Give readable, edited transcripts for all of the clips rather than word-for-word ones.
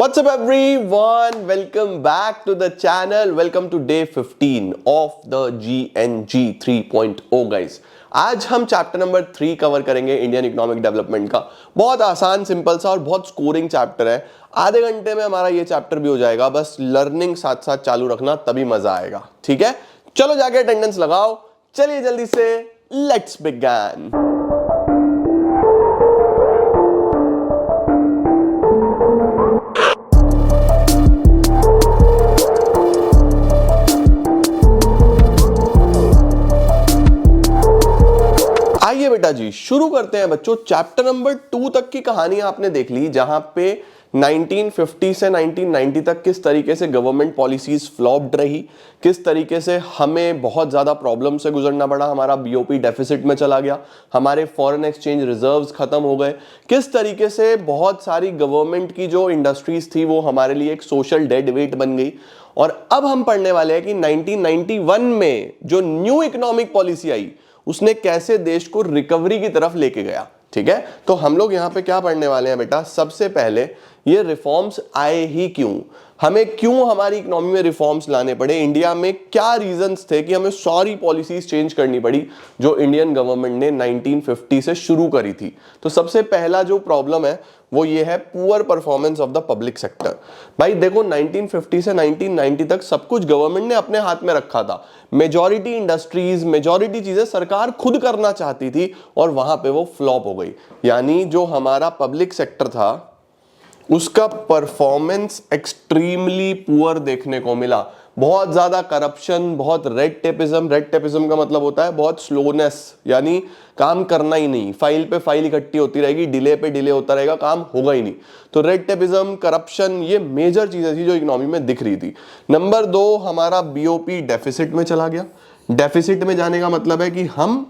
What's up everyone? Welcome back to the channel. Welcome to day 15 of the GNG 3.0 guys. आज हम chapter number 3 cover करेंगे Indian economic development का। बहुत आसान, simple सा और बहुत स्कोरिंग चैप्टर है। आधे घंटे में हमारा ये चैप्टर भी हो जाएगा। बस लर्निंग साथ साथ चालू रखना, तभी मजा आएगा। ठीक है, चलो जाके अटेंडेंस लगाओ। चलिए जल्दी से लेट्स बिगिन। आइए बेटा जी शुरू करते हैं बच्चों। चैप्टर नंबर 2 तक की कहानी आपने देख ली, जहां पे 1950 से 1990 तक किस तरीके से गवर्नमेंट पॉलिसीज फ्लॉप्ड रही, किस तरीके से हमें बहुत ज्यादा प्रॉब्लम से गुजरना पड़ा, हमारा बीओपी डेफिसिट में चला गया, हमारे फॉरेन एक्सचेंज रिजर्व्स खत्म हो गए, किस तरीके से बहुत सारी गवर्नमेंट की जो इंडस्ट्रीज थी वो हमारे लिए एक सोशल डेड वेट बन गई। और अब हम पढ़ने वाले हैं कि 1991 में जो न्यू इकोनॉमिक पॉलिसी आई उसने कैसे देश को रिकवरी की तरफ लेके गया। ठीक है, तो हम लोग यहां पे क्या पढ़ने वाले हैं बेटा, सबसे पहले ये रिफॉर्म्स आए ही क्यों, हमें क्यों हमारी इकोनॉमी में रिफॉर्म्स लाने पड़े, इंडिया में क्या रीजंस थे कि हमें सारी पॉलिसीज चेंज करनी पड़ी जो इंडियन गवर्नमेंट ने 1950 से शुरू करी थी। तो सबसे पहला जो प्रॉब्लम है वो ये है poor performance of the public sector. भाई देखो 1950 से 1990 तक सब कुछ गवर्नमेंट ने अपने हाथ में रखा था। मेजॉरिटी इंडस्ट्रीज, मेजॉरिटी चीजें सरकार खुद करना चाहती थी और वहां पे वो फ्लॉप हो गई। यानी जो हमारा पब्लिक सेक्टर था उसका परफॉर्मेंस एक्सट्रीमली पुअर देखने को मिला। बहुत ज्यादा करप्शन, बहुत रेड टेपिज्म का मतलब होता है बहुत स्लोनेस, यानी काम करना ही नहीं, फाइल पे फाइल इकट्ठी होती रहेगी, डिले पे डिले होता रहेगा, काम होगा ही नहीं। तो रेड टेपिज्म, करप्शन, ये मेजर चीजें थी जो इकोनॉमी में दिख रही थी। नंबर 2, हमारा बीओपी डेफिसिट में चला गया। डेफिसिट में जाने का मतलब है कि हम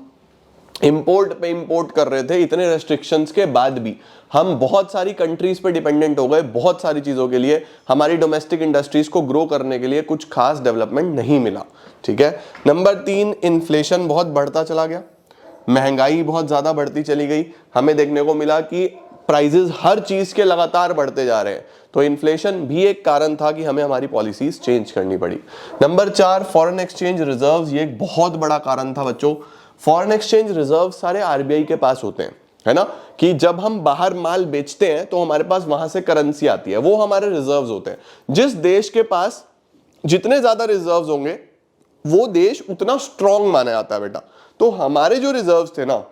इंपोर्ट पे इंपोर्ट कर रहे थे, इतने रेस्ट्रिक्शंस के बाद भी हम बहुत सारी कंट्रीज पे डिपेंडेंट हो गए। बहुत सारी चीजों के लिए हमारी डोमेस्टिक इंडस्ट्रीज को ग्रो करने के लिए कुछ खास डेवलपमेंट नहीं मिला। ठीक है। नंबर 3, इन्फ्लेशन बहुत बढ़ता चला गया, महंगाई बहुत ज्यादा बढ़ती चली गई। हमें देखने को मिला कि प्राइजेस हर चीज के लगातार बढ़ते जा रहे हैं, तो इन्फ्लेशन भी एक कारण था कि हमें हमारी पॉलिसीज चेंज करनी पड़ी। नंबर 4, फॉरेन एक्सचेंज रिजर्व्स, ये एक बहुत बड़ा कारण था बच्चों। फॉरेन एक्सचेंज रिजर्व सारे आरबीआई के पास होते हैं, है ना, कि जब हम बाहर माल बेचते हैं तो हमारे पास वहां से करेंसी आती है, वो हमारे रिजर्व्स होते हैं। जिस देश के पास जितने ज्यादा रिजर्व्स होंगे वो देश उतना स्ट्रांग माना जाता है बेटा। तो हमारे जो रिजर्व्स थे ना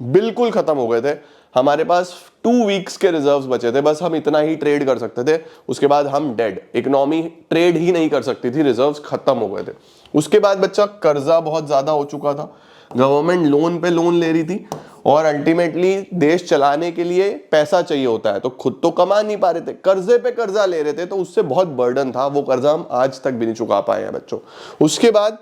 बिल्कुल खत्म हो गए थे। हमारे पास 2 वीक्स के रिजर्व्स बचे थे, बस हम इतना ही ट्रेड कर सकते थे, उसके बाद हम डेड, इकोनॉमी ट्रेड ही नहीं कर सकती थी, रिजर्व्स खत्म हो गए थे। उसके बाद बच्चा कर्जा बहुत ज्यादा हो चुका था, गवर्नमेंट लोन पे लोन ले रही थी और अल्टीमेटली देश चलाने के लिए पैसा चाहिए होता है, तो खुद तो कमा नहीं पा रहे थे, कर्जे पे कर्जा ले रहे थे, तो उससे बहुत बर्डन था, वो कर्जा हम आज तक भी नहीं चुका पाए हैं बच्चों। उसके बाद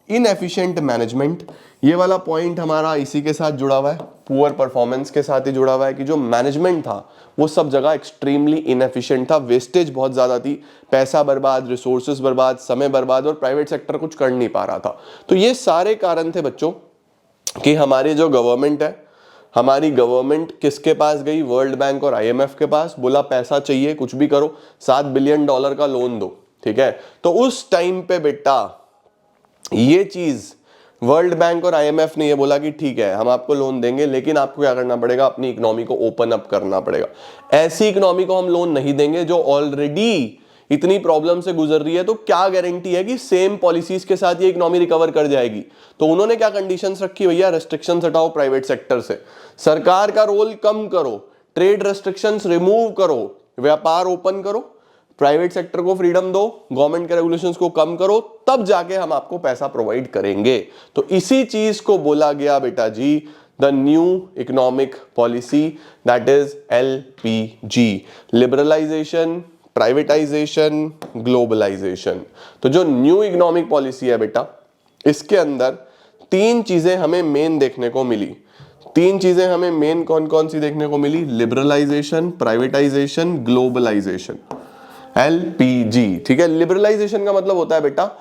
इनएफिशिएंट मैनेजमेंट, ये वाला पॉइंट हमारा इसी के साथ जुड़ा हुआ है, पुअर परफॉर्मेंस के साथ ही जुड़ा हुआ है कि जो मैनेजमेंट था वो सब जगह एक्सट्रीमली इनएफिशिएंट था, वेस्टेज बहुत ज्यादा थी, पैसा बर्बाद, रिसोर्सेज बर्बाद, समय बर्बाद, और प्राइवेट सेक्टर कुछ कर नहीं पा रहा था। तो ये सारे कारण थे बच्चों कि हमारी जो गवर्नमेंट है, हमारी गवर्नमेंट किसके पास गई, वर्ल्ड बैंक और आईएमएफ के पास, बोला पैसा चाहिए कुछ भी करो, $7 बिलियन का लोन दो। ठीक है, तो उस टाइम पे बेटा ये चीज वर्ल्ड बैंक और आईएमएफ ने ये बोला कि ठीक है हम आपको लोन देंगे, लेकिन आपको क्या करना पड़ेगा, अपनी इकोनॉमी को ओपन अप करना पड़ेगा। ऐसी इकोनॉमी को हम लोन नहीं देंगे जो ऑलरेडी इतनी प्रॉब्लम से गुजर रही है, तो क्या गारंटी है कि सेम पॉलिसीज के साथ ये इकोनॉमी रिकवर कर जाएगी। तो उन्होंने क्या कंडीशंस रखी, भैया रिस्ट्रिक्शंस हटाओ प्राइवेट सेक्टर से, सरकार का रोल कम करो, ट्रेड रेस्ट्रिक्शंस रिमूव करो, व्यापार ओपन करो, प्राइवेट सेक्टर को फ्रीडम दो, गवर्नमेंट के रेगुलेशंस को कम करो, तब जाके हम आपको पैसा प्रोवाइड करेंगे। तो इसी चीज को बोला गया बेटा ji the new economic policy, that is LPG, liberalisation, privatisation, globalisation. तो जो न्यू इकोनॉमिक पॉलिसी है बेटा, इसके अंदर 3 चीजें हमें मेन देखने को मिली। 3 चीजें हमें मेन कौन कौन सी देखने को मिली, लिबरलाइजेशन, प्राइवेटाइजेशन, ग्लोबलाइजेशन, LPG। ठीक है, लिबरलाइजेशन का मतलब होता है बेटा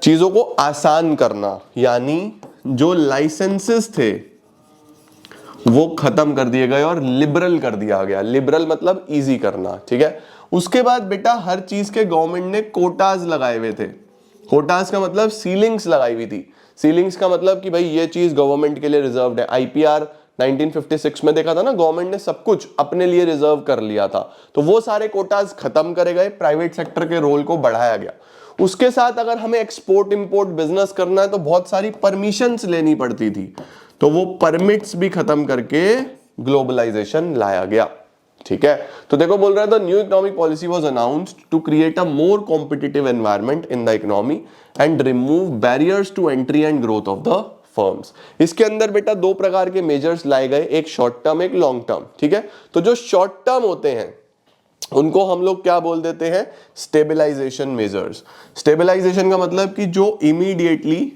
चीजों को आसान करना, यानी जो लाइसेंसेस थे वो खत्म कर दिए गए और लिबरल कर दिया गया। लिबरल मतलब इजी करना। ठीक है, उसके बाद बेटा हर चीज के गवर्नमेंट ने कोटाज लगाए हुए थे। कोटाज का मतलब सीलिंग्स लगाई हुई थी। सीलिंग्स का मतलब कि भाई ये चीज गवर्नमेंट के लिए रिजर्व्ड है। आईपीआर 1956 में देखा था ना, गवर्नमेंट ने सब कुछ अपने लिए रिजर्व कर लिया था, तो वो सारे कोटाज खत्म करे गए, प्राइवेट सेक्टर के रोल को बढ़ाया गया। उसके साथ अगर हमें एक्सपोर्ट इंपोर्ट बिजनेस करना है तो बहुत सारी परमिशंस लेनी पड़ती थी, तो वो परमिट्स भी खत्म करके ग्लोबलाइजेशन लाया गया। ठीक है, तो देखो बोल रहा है the new economic policy was announced to create a more competitive environment in the economy and remove barriers to entry and growth of the firms. इसके अंदर बेटा दो प्रकार के मेजर्स लाए गए, एक शॉर्ट टर्म एक लॉन्ग टर्म। ठीक है, तो जो शॉर्ट टर्म होते हैं उनको हम लोग क्या बोल देते हैं, स्टेबलाइजेशन मेजर्स। स्टेबलाइजेशन का मतलब कि जो इमीडिएटली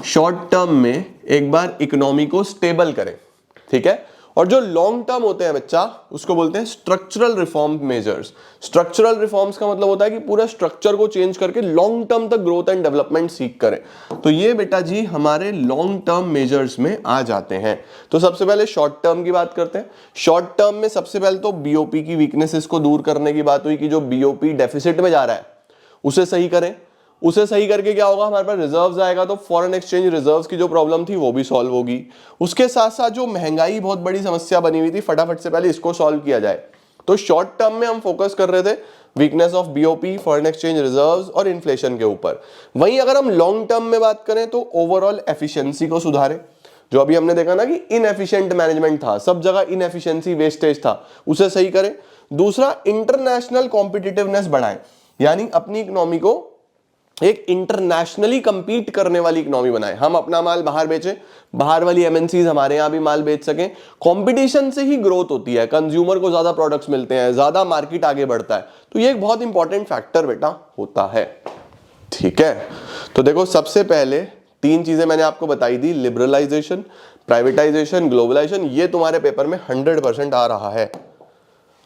शॉर्ट टर्म में एक बार इकोनॉमी को स्टेबल करें। ठीक है, और जो लॉन्ग टर्म होते हैं बच्चा उसको बोलते हैं structural reform measures. Structural reforms का मतलब होता है कि पूरा स्ट्रक्चर को चेंज करके लॉन्ग टर्म तक ग्रोथ एंड डेवलपमेंट सीख करें। तो ये बेटा जी हमारे लॉन्ग टर्म मेजर्स में आ जाते हैं। तो सबसे पहले शॉर्ट टर्म की बात करते हैं। शॉर्ट टर्म में सबसे पहले तो बीओपी की वीकनेसेस को दूर करने की बात हुई कि जो बीओपी डेफिसिट में जा रहा है उसे सही करें। उसे सही करके क्या होगा, हमारे पास रिजर्व्स आएगा, तो फॉरेन एक्सचेंज रिजर्व्स की जो प्रॉब्लम थी वो भी सॉल्व होगी। उसके साथ साथ जो महंगाई बहुत बड़ी समस्या बनी हुई थी, फटाफट से पहले इसको सॉल्व किया जाए। तो शॉर्ट टर्म में हम फोकस कर रहे थे weakness of BOP, foreign exchange reserves और इन्फ्लेशन के ऊपर। वहीं अगर हम लॉन्ग टर्म में बात करें तो ओवरऑल एफिशिएंसी को सुधारे। जो अभी हमने देखा ना कि इनएफिशिएंट मैनेजमेंट था, सब जगह इनएफिशिएंसी वेस्टेज था, उसे सही करें। दूसरा इंटरनेशनल कॉम्पिटिटिवनेस बढ़ाएं, यानी अपनी इकोनॉमी को एक इंटरनेशनली कंपीट करने वाली इकोनॉमी बनाए। हम अपना माल बाहर बेचें, बाहर वाली एमएनसीज हमारे यहां भी माल बेच सकें। कंपटीशन से ही ग्रोथ होती है, कंज्यूमर को ज्यादा प्रोडक्ट्स मिलते हैं, ज्यादा मार्केट आगे बढ़ता है। तो ये एक बहुत इंपॉर्टेंट फैक्टर बेटा होता है। ठीक है, तो देखो सबसे पहले तीन चीजें मैंने आपको बताई दी, लिबरलाइजेशन, प्राइवेटाइजेशन, ग्लोबलाइजेशन। ये तुम्हारे पेपर में 100% आ रहा है।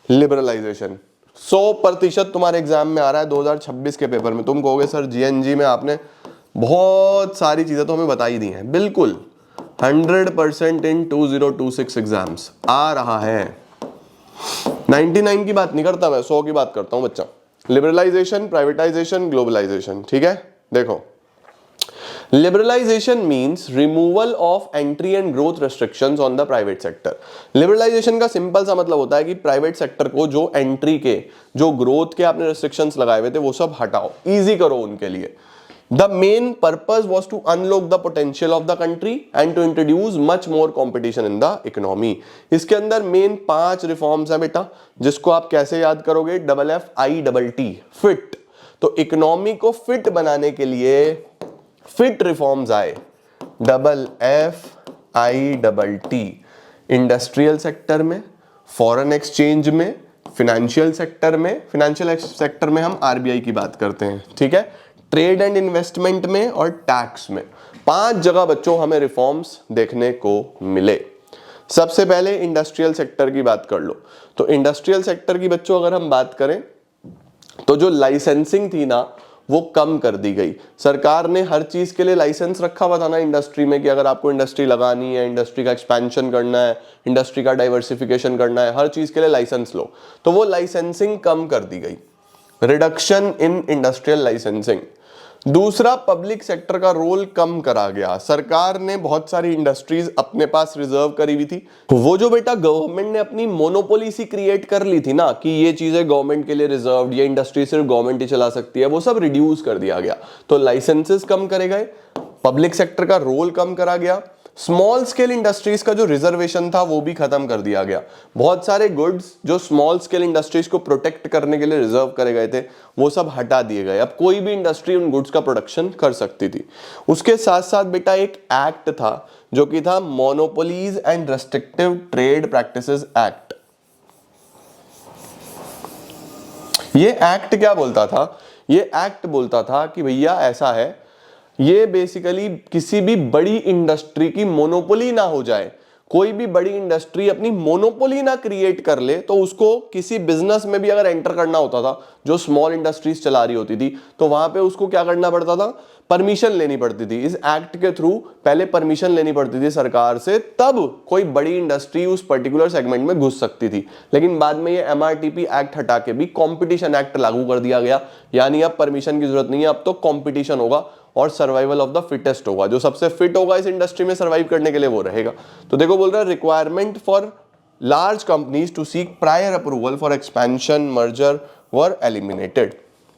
लिबरलाइजेशन 100% तुम्हारे एग्जाम में आ रहा है 2026 के पेपर में। तुम कहोगे सर जीएनजी में आपने बहुत सारी चीजें तो हमें बताई दी हैं। बिल्कुल 100% इन 2026 एग्जाम्स आ रहा है। 99 की बात नहीं करता मैं, 100 की बात करता हूं बच्चा। Liberalisation, privatisation, globalisation. ठीक है, देखो Liberalization means removal of entry and growth restrictions on the private sector. Liberalization का सिंपल सा मतलब होता है कि प्राइवेट सेक्टर को जो एंट्री के, जो ग्रोथ के आपने restrictions लगाए हुए थे वो सब हटाओ, इजी करो उनके लिए। The main purpose was to unlock the potential of the country and to introduce much more competition in the economy. इसके अंदर मेन 5 रिफॉर्म्स है बेटा, जिसको आप कैसे याद करोगे, FFITT, फिट। तो इकोनॉमी को फिट बनाने के लिए फिट रिफॉर्म्स आए, FFITT। इंडस्ट्रियल सेक्टर में, फॉरेन एक्सचेंज में, फाइनेंशियल सेक्टर में। फाइनेंशियल सेक्टर में हम आरबीआई की बात करते हैं। ठीक है, ट्रेड एंड इन्वेस्टमेंट में और टैक्स में। 5 जगह बच्चों हमें रिफॉर्म्स देखने को मिले। सबसे पहले इंडस्ट्रियल सेक्टर की बात कर लो। तो इंडस्ट्रियल सेक्टर की बच्चों अगर हम बात करें तो जो लाइसेंसिंग थी ना वो कम कर दी गई। सरकार ने हर चीज के लिए लाइसेंस रखा हुआ था ना इंडस्ट्री में, कि अगर आपको इंडस्ट्री लगानी है, इंडस्ट्री का एक्सपेंशन करना है, इंडस्ट्री का डाइवर्सिफिकेशन करना है, हर चीज के लिए लाइसेंस लो। तो वो लाइसेंसिंग कम कर दी गई, रिडक्शन इन इंडस्ट्रियल लाइसेंसिंग। दूसरा, पब्लिक सेक्टर का रोल कम करा गया। सरकार ने बहुत सारी इंडस्ट्रीज अपने पास रिजर्व करी हुई थी। वो जो बेटा गवर्नमेंट ने अपनी मोनोपोली सी क्रिएट कर ली थी ना कि ये चीजें गवर्नमेंट के लिए रिजर्व्ड, ये इंडस्ट्री सिर्फ गवर्नमेंट ही चला सकती है, वो सब रिड्यूस कर दिया गया। तो लाइसेंसेस कम करे गए, पब्लिक सेक्टर का रोल कम करा गया। स्मॉल स्केल इंडस्ट्रीज का जो रिजर्वेशन था वो भी खत्म कर दिया गया। बहुत सारे गुड्स जो स्मॉल स्केल इंडस्ट्रीज को प्रोटेक्ट करने के लिए रिजर्व करे गए थे वो सब हटा दिए गए। अब कोई भी इंडस्ट्री उन गुड्स का प्रोडक्शन कर सकती थी। उसके साथ साथ बेटा एक एक्ट था जो कि था monopolies and restrictive trade practices act. ये एक्ट क्या बोलता था, ये एक्ट बोलता था कि भैया ऐसा है, ये बेसिकली किसी भी बड़ी इंडस्ट्री की मोनोपोली ना हो जाए, कोई भी बड़ी इंडस्ट्री अपनी मोनोपोली ना क्रिएट कर ले, तो उसको किसी बिजनेस में भी अगर एंटर करना होता था, जो स्मॉल इंडस्ट्रीज चला रही होती थी, तो वहां पे उसको क्या करना पड़ता था, परमिशन लेनी पड़ती थी। इस एक्ट के थ्रू पहले परमिशन लेनी पड़ती थी सरकार से, तब कोई बड़ी इंडस्ट्री उस पर्टिकुलर सेगमेंट में घुस सकती थी। लेकिन बाद में ये एमआरटीपी एक्ट हटा के भी कॉम्पिटिशन एक्ट लागू कर दिया गया, यानी अब परमिशन की जरूरत नहीं है, अब तो कॉम्पिटिशन होगा और सर्वाइवल ऑफ द फिटेस्ट होगा। जो सबसे फिट होगा इस इंडस्ट्री में सर्वाइव करने के लिए वो रहेगा। तो देखो बोल रहा है requirement for large companies to seek prior approval for expansion merger were eliminated.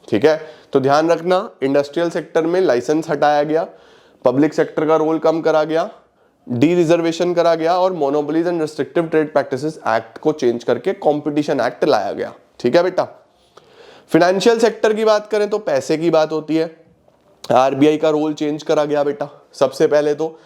ठीक है, तो ध्यान रखना, इंडस्ट्रियल सेक्टर में लाइसेंस हटाया गया, पब्लिक सेक्टर का रोल कम करा गया, डी रिजर्वेशन करा गया और monopolies and restrictive trade practices act को चेंज करके कंपटीशन एक्ट लाया गया। ठीक है बेटा। फाइनेंशियल सेक्टर की बात करें तो पैसे की बात होती है, आरबीआई का रोल चेंज करा गया बेटा। सबसे पहले तो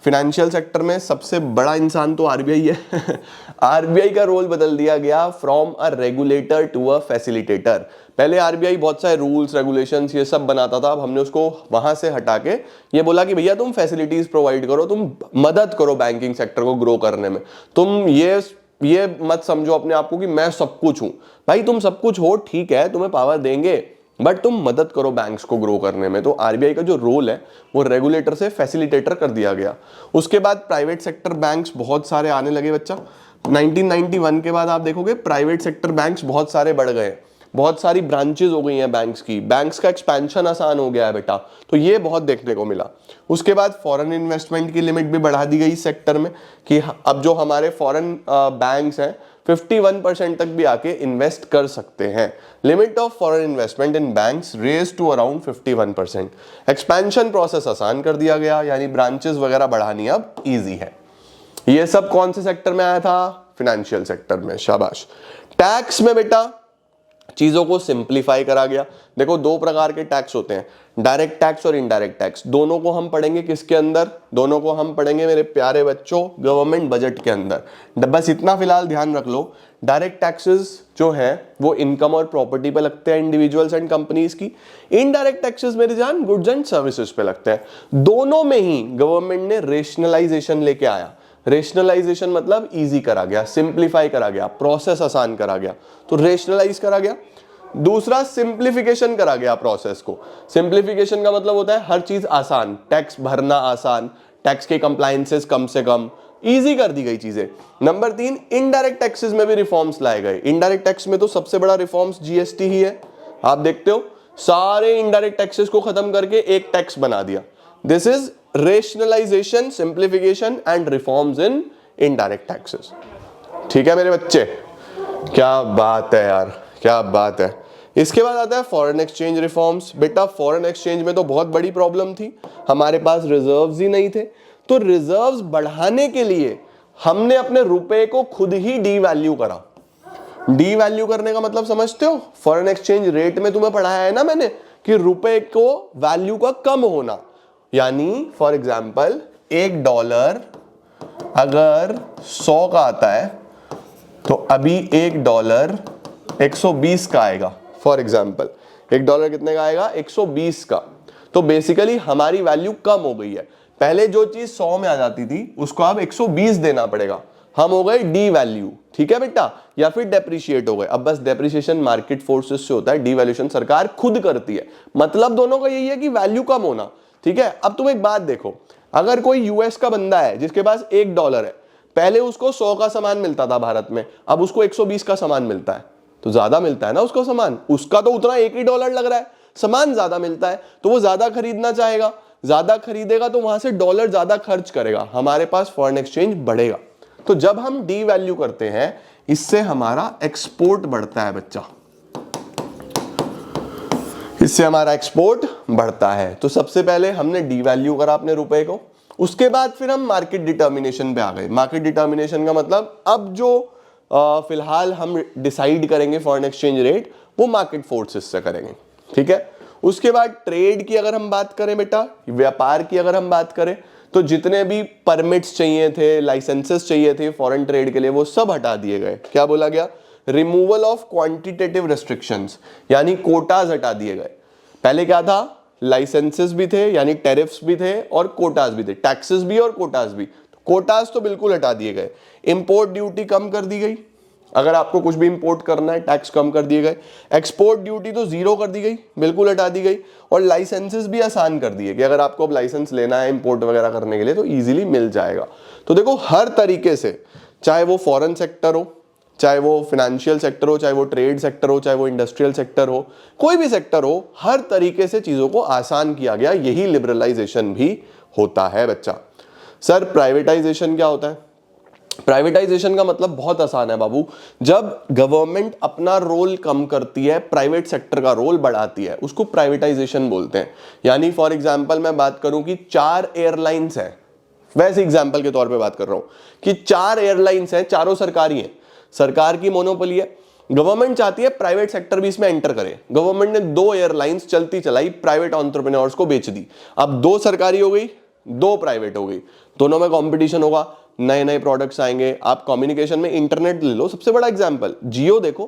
फाइनेंशियल सेक्टर में सबसे बड़ा इंसान तो आरबीआई है आरबीआई का रोल बदल दिया गया from a regulator to a facilitator. पहले आरबीआई बहुत सारे रूल्स रेगुलेशंस ये सब बनाता था, अब हमने उसको वहां से हटा के ये बोला कि भैया तुम फैसिलिटीज प्रोवाइड करो, तुम मदद करो बैंकिंग सेक्टर को ग्रो करने में। तुम ये मत समझो अपने आप को कि मैं सब कुछ हूं, भाई तुम सब कुछ हो ठीक है, तुम्हें पावर देंगे, बट तुम मदद करो बैंक्स को ग्रो करने में। तो आरबीआई का जो रोल है वो रेगुलेटर से फैसिलिटेटर कर दिया गया। उसके बाद प्राइवेट सेक्टर बैंक्स बहुत सारे आने लगे बच्चा। 1991 के बाद आप देखोगे प्राइवेट सेक्टर बैंक्स बहुत सारे बढ़ गए, बहुत सारी ब्रांचेस हो गई हैं बैंक्स की, बैंक्स का एक्सपेंशन आसान हो गया है बेटा। तो ये बहुत देखने को मिला। उसके बाद फॉरेन इन्वेस्टमेंट की लिमिट भी बढ़ा दी गई इस सेक्टर में कि अब जो हमारे फॉरेन बैंक्स हैं 51% तक भी आके इन्वेस्ट कर सकते हैं। Limit of foreign investment in banks raised to around 51%। Expansion process आसान कर दिया गया, यानी ब्रांचेस वगैरह बढ़ानी अब इजी है। ये सब कौन से सेक्टर में आया था? फाइनेंशियल सेक्टर में। शाबाश। टैक्स में बेटा चीजों को सिंप्लीफाई करा गया। देखो दो प्रकार के टैक्स होते हैं, डायरेक्ट टैक्स और इनडायरेक्ट टैक्स। दोनों को हम पढ़ेंगे किसके अंदर? दोनों को हम पढ़ेंगे मेरे प्यारे बच्चों गवर्नमेंट बजट के अंदर। बस इतना फिलहाल ध्यान रख लो, डायरेक्ट टैक्सेस जो है वो इनकम और प्रॉपर्टी पे लगते हैं इंडिविजुअल्स एंड कंपनीज की। इनडायरेक्ट टैक्सेस मेरे जान गुड्स एंड सर्विसेज पे लगते हैं। दोनों में ही गवर्नमेंट ने रेशनलाइजेशन लेके आया। रेशनलाइजेशन मतलब इजी करा गया, सिंप्लीफाई करा गया, प्रोसेस आसान करा गया, तो रेशनलाइज करा गया। दूसरा सिंप्लीफिकेशन करा गया प्रोसेस को। सिंप्लीफिकेशन का मतलब होता है हर चीज आसान, टैक्स भरना आसान, टैक्स के कंप्लायंसेस कम से कम, इजी कर दी गई चीजें। नंबर 3, इनडायरेक्ट टैक्सेस में भी रिफॉर्म्स लाए गए। इनडायरेक्ट टैक्स में तो सबसे बड़ा रिफॉर्म्स जीएसटी ही है। आप देखते हो सारे इनडायरेक्ट टैक्सेस को खत्म करके एक टैक्स बना दिया। This is rationalisation, simplification and reforms in indirect taxes. ठीक है मेरे बच्चे, क्या बात है यार, क्या बात है। इसके बाद आता है फॉरेन एक्सचेंज रिफॉर्म्स। बेटा फॉरेन एक्सचेंज में तो बहुत बड़ी प्रॉब्लम थी, हमारे पास रिजर्व्स ही नहीं थे। तो रिजर्व्स बढ़ाने के लिए हमने अपने रुपए को खुद ही डीवैल्यू करा। डीवैल्यू करने का मतलब समझते हो? फॉरेन एक्सचेंज रेट में तुम्हें पढ़ाया है ना मैंने कि रुपए को वैल्यू का कम होना। यानी फॉर एग्जाम्पल $1 अगर 100 का आता है तो अभी $1 120 का आएगा। फॉर एग्जाम्पल $1 कितने का आएगा? 120 का। तो बेसिकली हमारी वैल्यू कम हो गई है। पहले जो चीज 100 में आ जाती थी उसको अब 120 देना पड़ेगा। हम हो गए डी वैल्यू, ठीक है बेटा, या फिर डेप्रिशिएट हो गए। अब बस डेप्रिशिएशन मार्केट फोर्सेस से होता है, डीवैल्यूएशन सरकार खुद करती है। मतलब दोनों का यही है कि वैल्यू कम होना। ठीक है, अब तुम एक बात देखो, अगर कोई यूएस का बंदा है जिसके पास $1 है, पहले उसको 100 का सामान मिलता था भारत में, अब उसको 120 का सामान मिलता है, तो ज्यादा मिलता है ना उसको सामान। उसका तो उतना $1 लग रहा है, सामान ज्यादा मिलता है, तो वो ज्यादा खरीदना चाहेगा, ज्यादा खरीदेगा तो वहां से डॉलर ज्यादा खर्च करेगा, हमारे पास फॉरेन एक्सचेंज बढ़ेगा। तो जब हम डी वैल्यू करते हैं इससे हमारा एक्सपोर्ट बढ़ता है बच्चा, इससे हमारा एक्सपोर्ट बढ़ता है। तो सबसे पहले हमने डी वैल्यू करा अपने रुपए को, उसके बाद फिर हम मार्केट डिटर्मिनेशन पे आ गए। मार्केट डिटर्मिनेशन का मतलब अब जो फिलहाल हम डिसाइड करेंगे फॉरेन एक्सचेंज रेट, वो मार्केट फोर्सेस से करेंगे। ठीक है, उसके बाद ट्रेड की अगर हम बात करें बेटा, व्यापार की अगर हम बात करें, तो जितने भी परमिट्स चाहिए थे, लाइसेंसेस चाहिए थे फॉरेन ट्रेड के लिए, वो सब हटा दिए गए। क्या बोला गया? रिमूवल ऑफ क्वांटिटेटिव रेस्ट्रिक्शंस, यानी कोटाज हटा दिए गए। पहले क्या था? लाइसेंसेस भी थे यानी टैरिफ्स भी थे और कोटाज भी थे, टैक्सेस भी और कोटाज भी। कोटास तो बिल्कुल हटा दिए गए, इंपोर्ट ड्यूटी कम कर दी गई, अगर आपको कुछ भी इंपोर्ट करना है टैक्स कम कर दिए गए, एक्सपोर्ट ड्यूटी तो जीरो कर दी गई, बिल्कुल हटा दी गई, और लाइसेंसेस भी आसान कर दिए कि अगर आपको अब लाइसेंस लेना है इंपोर्ट वगैरह करने के लिए तो इजीली मिल जाएगा। तो देखो हर तरीके से, चाहे वो फॉरेन सेक्टर हो, चाहे वो फिनेंशियल सेक्टर हो, चाहे वो ट्रेड सेक्टर हो, चाहे वो इंडस्ट्रियल सेक्टर हो, कोई भी सेक्टर हो, हर तरीके से चीजों को आसान किया गया। यही लिबरलाइजेशन भी होता है बच्चा। सर प्राइवेटाइजेशन क्या होता है? प्राइवेटाइजेशन का मतलब बहुत आसान है बाबू, जब गवर्नमेंट अपना रोल कम करती है, प्राइवेट सेक्टर का रोल बढ़ाती है, उसको प्राइवेटाइजेशन बोलते हैं। यानी फॉर एग्जांपल मैं बात करूं कि 4 एयरलाइंस हैं, वैसे एग्जांपल के तौर पे बात कर रहा हूं कि 4 एयरलाइंस हैं, चारों सरकारी हैं, सरकार की मोनोपोली है, गवर्नमेंट चाहती है प्राइवेट सेक्टर भी इसमें एंटर करे, गवर्नमेंट ने 2 एयरलाइंस चलती चलाई, प्राइवेट एंटरप्रेन्योर्स को बेच दी, अब 2 सरकारी हो गई, 2 प्राइवेट हो गई, दोनों में कंपटीशन होगा, नए नए प्रोडक्ट्स आएंगे। आप कम्युनिकेशन में इंटरनेट ले लो, सबसे बड़ा एग्जांपल जियो देखो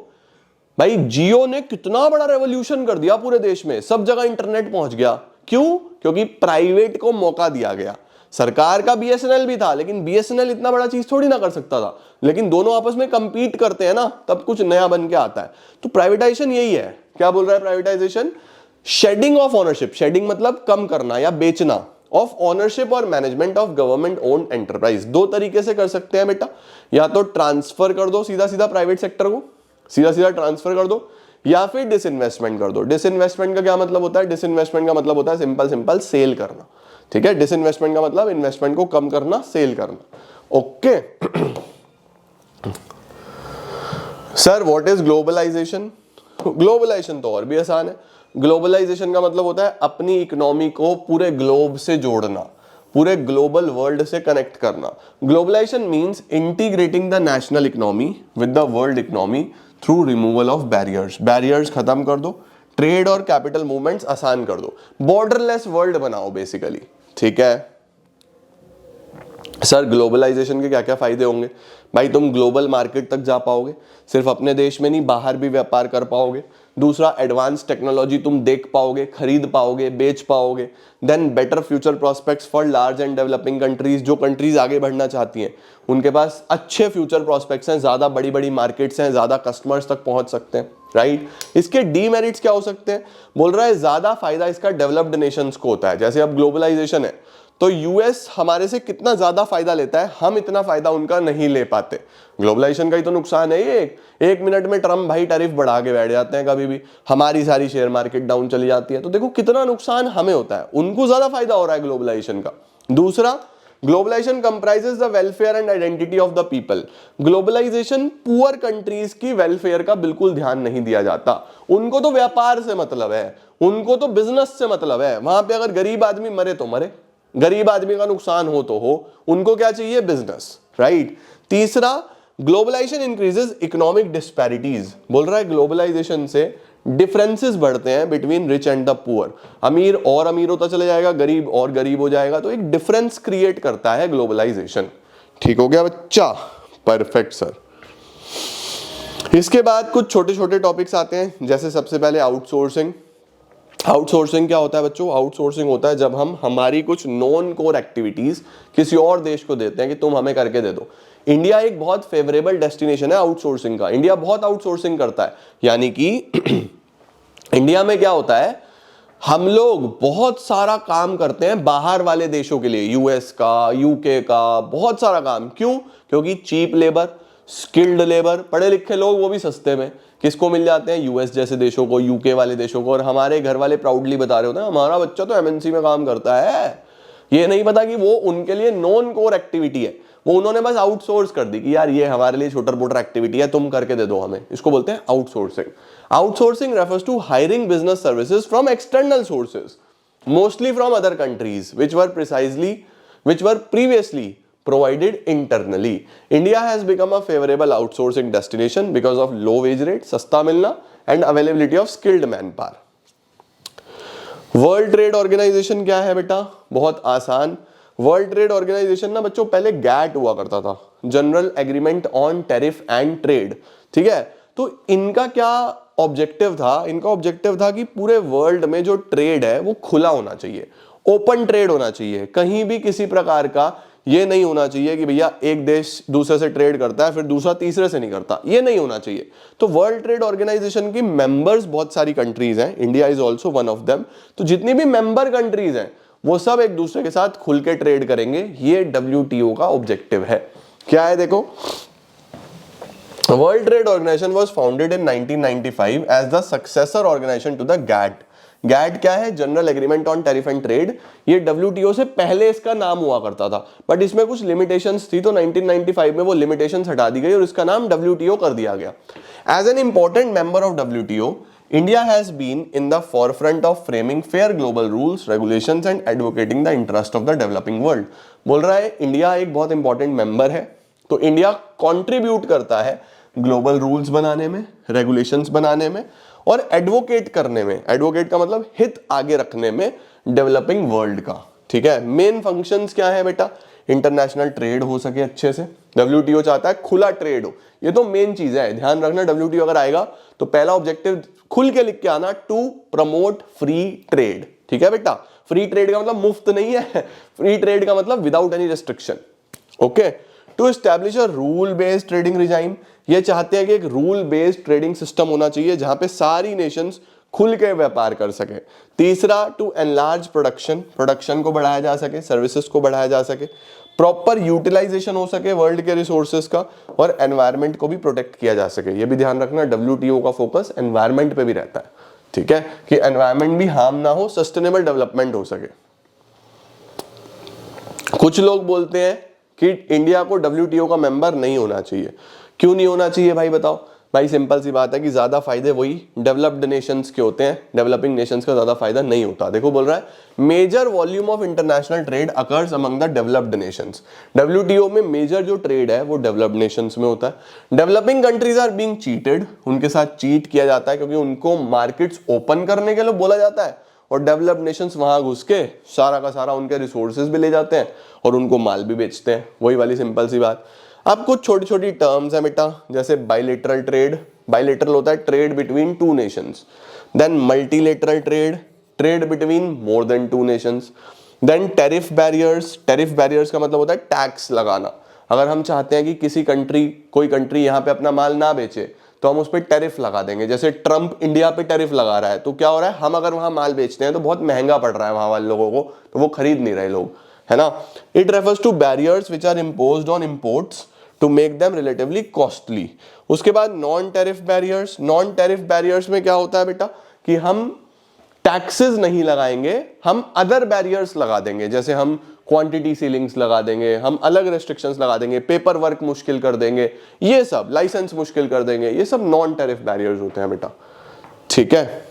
भाई, जियो ने कितना बड़ा रेवोल्यूशन कर दिया पूरे देश में, सब जगह इंटरनेट पहुंच गया, क्यों? क्योंकि प्राइवेट को मौका दिया गया। सरकार का बीएसएनएल भी था, लेकिन बीएसएनएल इतना बड़ा चीज थोड़ी ना कर सकता था, लेकिन दोनों आपस में कंपीट करते हैं ना, तब कुछ नया बन के आता है। तो प्राइवेटाइजेशन यही है। क्या बोल रहा है privatisation? Shedding of ownership, shedding मतलब कम करना या बेचना, ऑफ ओनरशिप और management of government owned enterprise. 2 तरीके से कर सकते हैं बेटा, या तो ट्रांसफर कर दो सीधा सीधा प्राइवेट सेक्टर को, सीधा सीधा ट्रांसफर कर दो, या फिर डिसइन्वेस्टमेंट कर दो। डिसइन्वेस्टमेंट का क्या मतलब होता है? डिसइन्वेस्टमेंट का मतलब होता है सिंपल सिंपल सेल करना, ठीक है। डिसइन्वेस्टमेंट का मतलब इन्वेस्टमेंट को कम करना, सेल करना। Okay sir what is globalisation? Globalisation तो और भी आसान है। ग्लोबलाइजेशन का मतलब होता है अपनी इकोनॉमी को पूरे ग्लोब से जोड़ना, पूरे ग्लोबल वर्ल्ड से कनेक्ट करना। Globalisation means integrating the national economy with the world economy through removal of barriers. Barriers खत्म कर दो, ट्रेड और कैपिटल मूवमेंट्स आसान कर दो, बॉर्डरलेस वर्ल्ड बनाओ बेसिकली, ठीक है। सर ग्लोबलाइजेशन के क्या क्या फायदे होंगे? भाई तुम ग्लोबल मार्केट तक जा पाओगे, सिर्फ अपने देश में नहीं बाहर भी व्यापार कर पाओगे। दूसरा, एडवांस टेक्नोलॉजी तुम देख पाओगे, खरीद पाओगे, बेच पाओगे। Then better future prospects for large and developing countries. जो कंट्रीज आगे बढ़ना चाहती हैं उनके पास अच्छे फ्यूचर प्रोस्पेक्ट्स हैं, ज्यादा बड़ी बड़ी मार्केट्स हैं, ज्यादा कस्टमर्स तक पहुंच सकते हैं, राइट। इसके डीमेरिट्स क्या हो सकते हैं? बोल रहा है ज्यादा फायदा इसका डेवलप्ड नेशंस को होता है। जैसे अब ग्लोबलाइजेशन है तो यूएस हमारे से कितना ज्यादा फायदा लेता है, हम इतना फायदा उनका नहीं ले पाते। ग्लोबलाइजेशन का ही तो नुकसान है ये। एक मिनट में ट्रम्प भाई टैरिफ बढ़ा के बैठ जाते हैं, कभी भी हमारी सारी शेयर मार्केट डाउन चली जाती है। तो देखो कितना नुकसान हमें होता है, उनको ज्यादा फायदा हो रहा है ग्लोबलाइजेशन का। दूसरा, globalisation comprises the welfare and identity of the people. Globalisation poor countries की वेलफेयर का बिल्कुल ध्यान नहीं दिया जाता। उनको तो व्यापार से मतलब है, उनको तो बिजनेस से मतलब है। वहां पे अगर गरीब आदमी मरे तो मरे, गरीब आदमी का नुकसान हो तो हो, उनको क्या चाहिए? Business, right. तीसरा, ग्लोबलाइजेशन इंक्रीजेस इकोनॉमिक डिस्पैरिटीज। बोल रहा है ग्लोबलाइजेशन से डिफरेंसेस बढ़ते हैं between rich and the poor. अमीर और अमीर होता चला जाएगा, गरीब और गरीब हो जाएगा। तो एक डिफरेंस क्रिएट करता है ग्लोबलाइजेशन। ठीक हो गया बच्चा? Perfect sir. इसके बाद कुछ छोटे छोटे टॉपिक्स आते हैं, जैसे सबसे पहले आउटसोर्सिंग। आउटसोर्सिंग क्या होता है बच्चों? आउटसोर्सिंग होता है जब हम हमारी कुछ नॉन कोर एक्टिविटीज किसी और देश को देते हैं कि तुम हमें करके दे दो। इंडिया एक बहुत फेवरेबल डेस्टिनेशन है आउटसोर्सिंग का। इंडिया बहुत आउटसोर्सिंग करता है, यानी कि इंडिया में क्या होता है, हम लोग बहुत सारा काम करते हैं बाहर वाले देशों के लिए, यूएस का, यूके का, बहुत सारा काम। क्यों? क्योंकि चीप लेबर, स्किल्ड लेबर, पढ़े लिखे लोग, वो भी सस्ते में किसको मिल जाते हैं? यूएस जैसे देशों को, यूके वाले देशों को। और हमारे घर वाले प्राउडली बता रहे होते हैं हमारा बच्चा तो एमएनसी में काम करता है। ये नहीं पता कि वो उनके लिए नॉन कोर एक्टिविटी है, वो उन्होंने बस आउटसोर्स कर दी कि यार ये हमारे लिए छोटा मोटा एक्टिविटी है, तुम करके दे दो हमें। इसको बोलते हैं outsourcing. Outsourcing refers to hiring business services from external sources, mostly from other countries which were previously provided internally. India has become a favorable outsourcing destination because of low wage rate, सस्ता मिलना, and availability of skilled manpower. World Trade Organization क्या है बेटा? बहुत आसान। World Trade organisation ना बच्चों पहले गैट हुआ करता था, general Agreement on Tariffs and trade, ठीक है। तो इनका क्या ऑब्जेक्टिव था? इनका ऑब्जेक्टिव था कि पूरे वर्ल्ड में जो ट्रेड है वो खुला होना चाहिए, ओपन ट्रेड होना चाहिए, कहीं भी किसी प्रकार का ये नहीं होना चाहिए कि भैया एक देश दूसरे से ट्रेड करता है फिर दूसरा तीसरे से नहीं करता, ये नहीं होना चाहिए। तो वर्ल्ड ट्रेड ऑर्गेनाइजेशन की मेंबर्स बहुत सारी कंट्रीज हैं, India is also one of them. तो जितनी भी मेंबर कंट्रीज हैं वो सब एक दूसरे के साथ खुल के ट्रेड करेंगे, ये WTO का ऑब्जेक्टिव है। क्या है देखो, World Trade Organization was founded in 1995 as the successor organisation to the GATT. GATT क्या है? General Agreement on Tariffs and Trade. ये WTO से पहले इसका नाम हुआ करता था, बट इसमें कुछ लिमिटेशंस थी, तो 1995 में वो लिमिटेशंस हटा दी गई और इसका नाम WTO कर दिया गया। As an important member of WTO, India has been in the forefront of framing fair global rules, regulations and advocating the interest of the developing world। बोल रहा है इंडिया एक बहुत इंपॉर्टेंट मेंबर है, तो इंडिया कंट्रीब्यूट करता है global rules बनाने में, रेगुलेशंस बनाने में और एडवोकेट करने में। एडवोकेट का मतलब हित आगे रखने में डेवलपिंग वर्ल्ड का। ठीक है, मेन फंक्शंस क्या है बेटा? इंटरनेशनल ट्रेड हो सके अच्छे से, WTO चाहता है खुला ट्रेड हो, ये तो मेन चीज है, ध्यान रखना। WTO अगर आएगा तो पहला ऑब्जेक्टिव खुल के लिख के आना, टू प्रमोट फ्री ट्रेड। ठीक है बेटा, फ्री ट्रेड का मतलब मुफ्त नहीं है, फ्री ट्रेड का मतलब without any restriction. Okay, to establish a rule based trading regime, ये चाहते हैं कि एक रूल बेस्ड ट्रेडिंग सिस्टम होना चाहिए जहां पे सारी नेशंस खुल के व्यापार कर सके। तीसरा, टू एनलार्ज प्रोडक्शन, प्रोडक्शन को बढ़ाया जा सके, सर्विसेज को बढ़ाया जा सके, प्रॉपर यूटिलाइजेशन हो सके वर्ल्ड के रिसोर्सेज का, और एनवायरनमेंट को भी प्रोटेक्ट किया जा सके। ये भी ध्यान रखना, WTO का फोकस एनवायरनमेंट पे भी रहता है। ठीक है, कि एनवायरनमेंट भी हार्म ना हो, सस्टेनेबल डेवलपमेंट हो सके। कुछ लोग बोलते हैं कि इंडिया को WTO का मेंबर नहीं होना चाहिए। क्यों नहीं होना चाहिए भाई बताओ? भाई सिंपल सी बात है कि ज्यादा फायदे वही डेवलप्ड नेशंस के होते हैं, डेवलपिंग नेशंस का ज्यादा फायदा नहीं होता। देखो बोल रहा है major volume of international trade occurs among the developed nations. WTO में मेजर जो ट्रेड है वो डेवलप्ड नेशंस में होता है। Developing countries are being cheated, उनके साथ चीट किया जाता है क्योंकि उनको मार्केट्स ओपन करने के लिए बोला जाता है और डेवलप्ड नेशंस वहां घुस के सारा का सारा उनके रिसोर्सेज भी ले जाते हैं और उनको माल भी बेचते हैं। वही वाली सिंपल सी बात। अब कुछ छोटी छोटी टर्म्स है बेटा, जैसे बाइलेटरल ट्रेड, बाइलेटरल होता है trade between two nations, then multilateral trade, trade between more than two nations, then tariff barriers, tariff barriers का मतलब होता है टैक्स लगाना। अगर हम चाहते हैं कि किसी कंट्री, कोई कंट्री यहाँ पे अपना माल ना बेचे तो हम उस पर टैरिफ लगा देंगे। जैसे ट्रंप इंडिया पे टैरिफ लगा रहा है, तो क्या हो रहा है, हम अगर वहां माल बेचते हैं तो बहुत महंगा पड़ रहा है वहां वाले लोगों को, तो वो खरीद नहीं रहे लोग, है ना। It refers to barriers which are imposed on imports to make them relatively costly. उसके बाद non tariff barriers, non tariff barriers में क्या होता है बेटा कि हम टैक्सेस नहीं लगाएंगे, हम अदर बैरियर्स लगा देंगे, जैसे हम क्वांटिटी सीलिंग्स लगा देंगे, हम अलग रेस्ट्रिक्शंस लगा देंगे, पेपर वर्क मुश्किल कर देंगे, ये सब लाइसेंस मुश्किल कर देंगे, ये सब नॉन टैरिफ बैरियर्स होते हैं बेटा। ठीक है,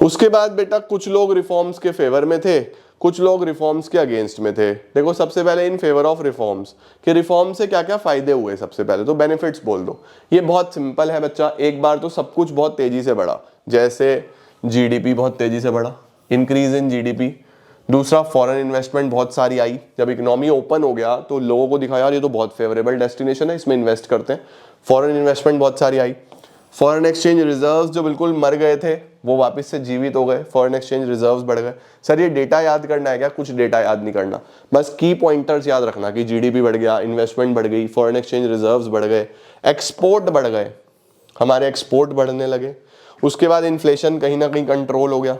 उसके बाद बेटा कुछ लोग रिफॉर्म्स के फेवर में थे, कुछ लोग रिफॉर्म्स के अगेंस्ट में थे। देखो सबसे पहले इन फेवर ऑफ रिफॉर्म्स, कि रिफॉर्म से क्या क्या फायदे हुए। सबसे पहले तो बेनिफिट्स बोल दो, ये बहुत सिंपल है बच्चा। एक बार तो सब कुछ बहुत तेजी से बढ़ा, जैसे GDP बहुत तेजी से बढ़ा, इंक्रीज इन GDP। दूसरा, फॉरेन इन्वेस्टमेंट बहुत सारी आई। जब इकोनॉमी ओपन हो गया तो लोगों को दिखा यार ये तो बहुत फेवरेबल डेस्टिनेशन है, इसमें इन्वेस्ट करते हैं, फॉरेन इन्वेस्टमेंट बहुत सारी आई। फॉरेन एक्सचेंज रिजर्व्स जो बिल्कुल मर गए थे वो वापस से जीवित हो गए, फॉरेन एक्सचेंज रिजर्व्स बढ़ गए। सर ये डेटा याद करना है क्या? कुछ डेटा याद नहीं करना, बस की पॉइंटर्स याद रखना कि GDP बढ़ गया, इन्वेस्टमेंट बढ़ गई, फॉरेन एक्सचेंज रिजर्व्स बढ़ गए, एक्सपोर्ट बढ़ गए, हमारे एक्सपोर्ट बढ़ने लगे। उसके बाद इन्फ्लेशन कहीं ना कहीं कंट्रोल हो गया।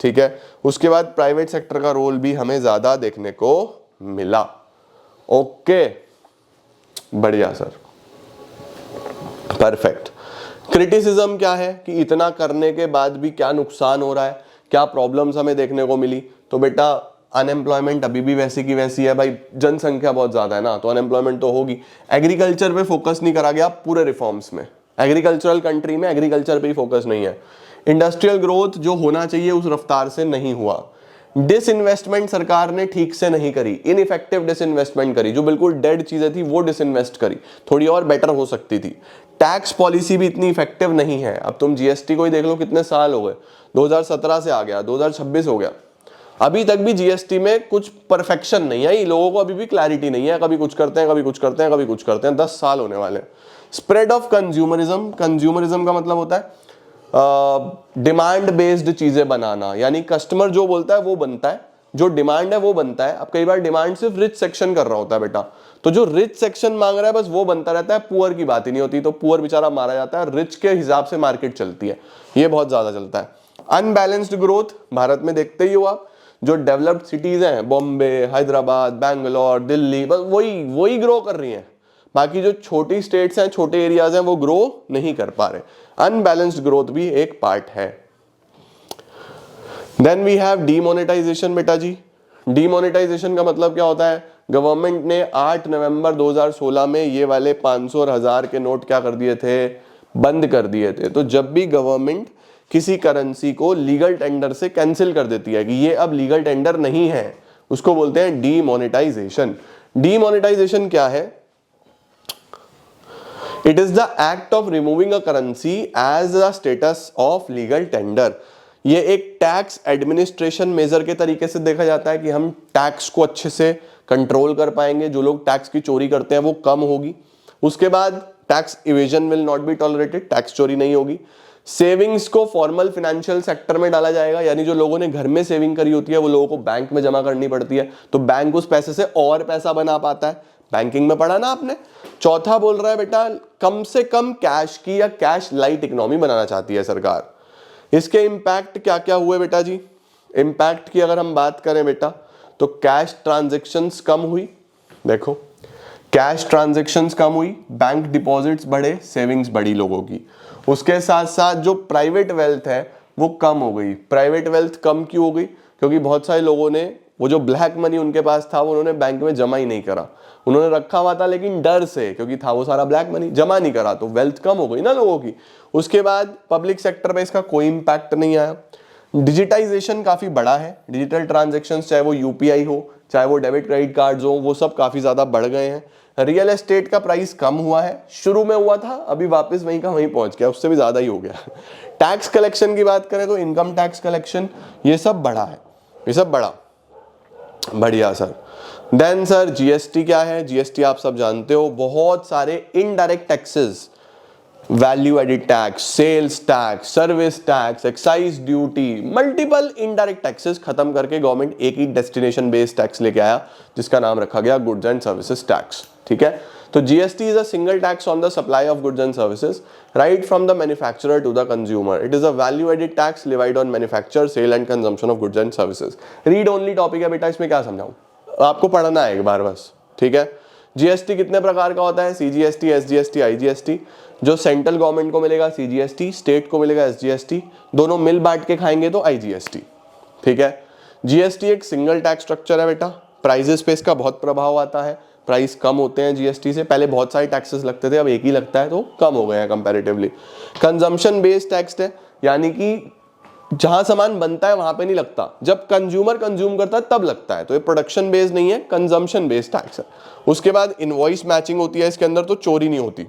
ठीक है, उसके बाद प्राइवेट सेक्टर का रोल भी हमें ज्यादा देखने को मिला। ओके, बढ़िया सर, परफेक्ट। क्रिटिसिज्म क्या है कि इतना करने के बाद भी क्या नुकसान हो रहा है, क्या प्रॉब्लम्स हमें देखने को मिली? तो बेटा अनएम्प्लॉयमेंट अभी भी वैसी की वैसी है भाई, जनसंख्या बहुत ज्यादा है ना, तो अनएम्प्लॉयमेंट तो होगी। एग्रीकल्चर पे फोकस नहीं करा गया पूरे रिफॉर्म्स में, एग्रीकल्चरल कंट्री में एग्रीकल्चर पे ही फोकस नहीं है। इंडस्ट्रियल ग्रोथ जो होना चाहिए उस रफ्तार से नहीं हुआ। डिसइन्वेस्टमेंट सरकार ने ठीक से नहीं करी, इनइफेक्टिव डिसइन्वेस्टमेंट करी, जो बिल्कुल डेड चीजें थी वो डिसइन्वेस्ट करी, थोड़ी और बेटर हो सकती थी। टैक्स पॉलिसी भी इतनी इफेक्टिव नहीं है। अब तुम GST को ही देख लो, कितने साल हो गए, 2017 से आ गया, 2026 हो गया, अभी तक भी GST में कुछ परफेक्शन नहीं आई, लोगों को अभी भी क्लैरिटी नहीं है, कभी कुछ करते हैं, कभी कुछ करते हैं, कभी कुछ करते हैं, 10 साल होने वाले। स्प्रेड ऑफ कंज्यूमरिज्म, कंज्यूमरिज्म का मतलब होता है डिमांड बेस्ड चीजें बनाना, यानी कस्टमर जो बोलता है वो बनता है जो डिमांड है वो बनता है। अब कई बार डिमांड सिर्फ रिच सेक्शन कर रहा होता है बेटा, तो जो रिच सेक्शन मांग रहा है बस वो बनता रहता है, पुअर की बात ही नहीं होती, तो पुअर बेचारा मारा जाता है, रिच के हिसाब से मार्केट चलती है, ये बहुत ज्यादा चलता है। अनबैलेंस्ड ग्रोथ भारत में देखते ही हो आप, जो डेवलप्ड सिटीज हैं बॉम्बे, हैदराबाद, बैंगलोर, दिल्ली, बस वही ग्रो कर रही हैं, बाकी जो छोटी स्टेट्स हैं, छोटे एरियाज हैं, वो ग्रो नहीं कर पा रहे। अनबैलेंस्ड ग्रोथ भी एक पार्ट है। देन वी हैव डीमोनेटाइजेशन बेटा जी। डीमोनेटाइजेशन का मतलब क्या होता है, गवर्नमेंट ने 8 नवंबर 2016 में ये वाले 500 और 1000 के नोट क्या कर दिए थे, बंद कर दिए थे। तो जब भी गवर्नमेंट किसी करेंसी को लीगल टेंडर से कैंसिल कर देती है कि ये अब लीगल टेंडर नहीं है, उसको बोलते हैं डीमोनेटाइजेशन। डीमोनेटाइजेशन क्या है, it is the act of removing a currency as the status of legal tender. ये एक टैक्स एडमिनिस्ट्रेशन मेजर के तरीके से देखा जाता है कि हम टैक्स को अच्छे से कंट्रोल कर पाएंगे, जो लोग टैक्स की चोरी करते हैं वो कम होगी। उसके बाद tax evasion will not be tolerated, tax चोरी नहीं होगी। सेविंग्स को फॉर्मल फाइनेंशियल सेक्टर में डाला जाएगा, यानी जो लोगों ने घर में सेविंग करी होती है वो लोगों को बैंक में जमा करनी पड़ती है, तो बैंक उस पैसे से और पैसा बना पाता है, बैंकिंग में पढ़ा ना आपने। चौथा बोल रहा है बेटा, कम से कम कैश की या कैश लाइट इकोनॉमी बनाना चाहती है सरकार। इसके इंपैक्ट क्या क्या हुए बेटा जी, इंपैक्ट की अगर हम बात करें बेटा, तो कैश ट्रांजैक्शंस कम हुई, देखो कैश ट्रांजैक्शंस कम हुई, बैंक डिपॉजिट्स बढ़े, सेविंग्स बढ़ी लोगों की। उसके साथ साथ जो प्राइवेट वेल्थ है वो कम हो गई। प्राइवेट वेल्थ कम क्यों हो गई, क्योंकि बहुत सारे लोगों ने वो जो ब्लैक मनी उनके पास था वो उन्होंने बैंक में जमा ही नहीं करा, उन्होंने रखा हुआ था लेकिन डर से, क्योंकि था वो सारा ब्लैक मनी, जमा नहीं करा, तो वेल्थ कम हो गई ना लोगों की। उसके बाद पब्लिक सेक्टर पे इसका कोई इंपैक्ट नहीं आया। डिजिटाइजेशन काफी बड़ा है, डिजिटल ट्रांजैक्शंस चाहे वो यूपीआई हो, चाहे वो डेबिट क्रेडिट कार्ड्स हो, वो सब काफी ज्यादा बढ़ गए हैं। रियल एस्टेट का प्राइस कम हुआ है, शुरू में हुआ था, अभी वापस वहीं का वहीं पहुंच गया, उससे भी ज्यादा ही हो गया। टैक्स कलेक्शन की बात करें तो इनकम टैक्स कलेक्शन ये सब बढ़ा है, ये सब बढ़ा, बढ़िया सर। देन सर जीएसटी क्या है, जीएसटी आप सब जानते हो, बहुत सारे indirect taxes, value added tax, sales tax, service tax, excise duty, multiple indirect taxes खत्म करके गवर्नमेंट एक ही डेस्टिनेशन बेस्ड टैक्स लेके आया जिसका नाम रखा गया गुड्स एंड सर्विसेज टैक्स। ठीक है, तो GST is a single tax on the supply of goods and services right from the manufacturer to the consumer. It is a value added tax levied on manufacture, sale and consumption of goods and services. Read only topic है बेटा, इसमें क्या समझाऊं, आपको पढ़ना है एक बार बस। ठीक है, जीएसटी कितने प्रकार का होता है, सीजीएसटी, एसजीएसटी, आईजीएसटी। जो सेंट्रल गवर्नमेंट को मिलेगा सीजीएसटी, स्टेट को मिलेगा एसजीएसटी, दोनों मिल बांट के खाएंगे तो आईजीएसटी। ठीक है, जीएसटी एक सिंगल टैक्स स्ट्रक्चर है बेटा, प्राइजेस पे इसका बहुत प्रभाव आता है, प्राइस कम होते हैं जीएसटी से। पहले बहुत सारे टैक्सेस लगते थे, अब एक ही लगता है, तो कम हो गए हैं कंपैरेटिवली। कंजम्पशन बेस्ड टैक्स है, यानी कि जहां सामान बनता है वहां पे नहीं लगता, जब कंज्यूमर कंज्यूम करता है तब लगता है, तो ये प्रोडक्शन बेस्ड नहीं है, कंजम्पशन बेस्ड टैक्स है। उसके बाद इनवॉइस मैचिंग होती है इसके अंदर, तो चोरी नहीं होती।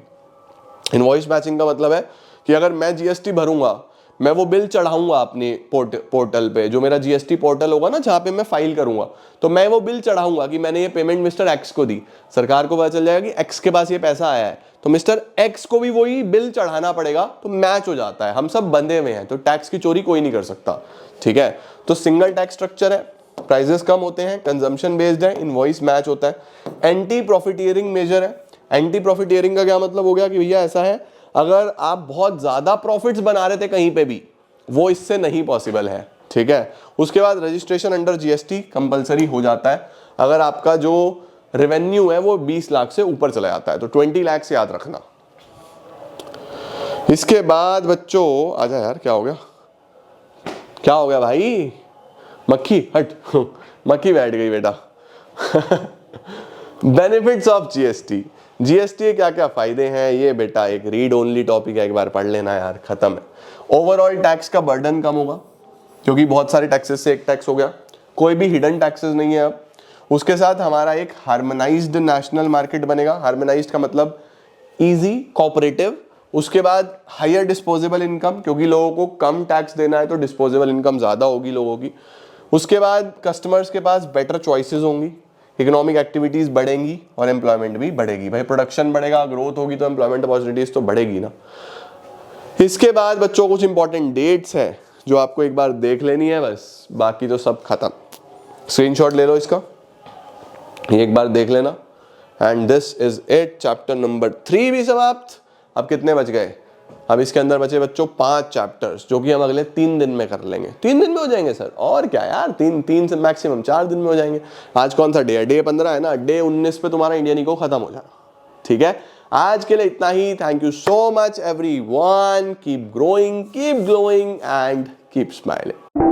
इनवॉइस मैचिंग का मतलब है कि अगर मैं जीएसटी भरूंगा, मैं वो बिल चढ़ाऊंगा अपने पोर्टल पे, जो मेरा जीएसटी पोर्टल होगा ना जहां पे मैं फाइल करूंगा, तो मैं वो बिल चढ़ाऊंगा कि मैंने ये पेमेंट मिस्टर एक्स को दी, सरकार को पता चल जाएगा कि एक्स के पास ये पैसा आया है, तो मिस्टर एक्स को भी वही बिल चढ़ाना पड़ेगा, तो मैच हो जाता है, हम सब बंधे हुए हैं, तो टैक्स की चोरी कोई नहीं कर सकता। ठीक है, तो सिंगल टैक्स स्ट्रक्चर है, प्राइजेस कम होते हैं, कंजम्पशन बेस्ड है, इनवॉइस मैच होता है। एंटी प्रॉफिटियरिंग मेजर है। एंटी प्रॉफिटियरिंग का क्या मतलब हो गया कि भैया ऐसा है, अगर आप बहुत ज्यादा प्रॉफिट्स बना रहे थे कहीं पे भी, वो इससे नहीं पॉसिबल है। ठीक है, उसके बाद रजिस्ट्रेशन अंडर जीएसटी कंपलसरी हो जाता है अगर आपका जो रेवेन्यू है वो 20 लाख से ऊपर चला जाता है, तो 20 लाख से याद रखना। इसके बाद बच्चों आजा यार, क्या हो गया, क्या हो गया भाई, मक्खी हट मक्खी बैठ गई बेटा। बेनिफिट्स ऑफ जीएसटी, जीएसटी के क्या क्या फायदे हैं, ये बेटा एक रीड ओनली टॉपिक है, एक बार पढ़ लेना यार, खत्म है। ओवरऑल टैक्स का बर्डन कम होगा क्योंकि बहुत सारे टैक्सेस से एक टैक्स हो गया, कोई भी हिडन टैक्सेस नहीं है अब। उसके साथ हमारा एक हार्मोनाइज्ड नेशनल मार्केट बनेगा। हार्मोनाइज्ड का मतलब इजी, कोऑपरेटिव। उसके बाद हायर डिस्पोजेबल इनकम, क्योंकि लोगों को कम टैक्स देना है तो डिस्पोजेबल इनकम ज्यादा होगी लोगों की। उसके बाद कस्टमर्स के पास बेटर चॉइसेस होंगी, इकोनॉमिक एक्टिविटीज बढ़ेंगी और एम्प्लॉयमेंट भी बढ़ेगी। भाई प्रोडक्शन बढ़ेगा, ग्रोथ होगी तो एम्प्लॉयमेंट अपॉर्चुनिटीज तो बढ़ेगी ना। इसके बाद बच्चों कुछ इंपॉर्टेंट डेट्स हैं जो आपको एक बार देख लेनी है बस, बाकी तो सब खत्म। स्क्रीनशॉट ले लो इसका, ये एक बार देख लेना। And this is it, chapter number 3 भी समाप्त। अब कितने बच गए? अब इसके अंदर बचे बच्चों 5 चैप्टर्स, जो कि हम अगले 3 दिन में कर लेंगे। 3 दिन में हो जाएंगे सर, और क्या यार, 3 से मैक्सिमम 4 दिन में हो जाएंगे। आज कौन सा डे है? डे 15 है ना, डे 19 पे तुम्हारा इंडियन इको खत्म हो जाना। ठीक है, आज के लिए इतना ही। Thank you so much everyone, keep growing, keep glowing and keep smiling.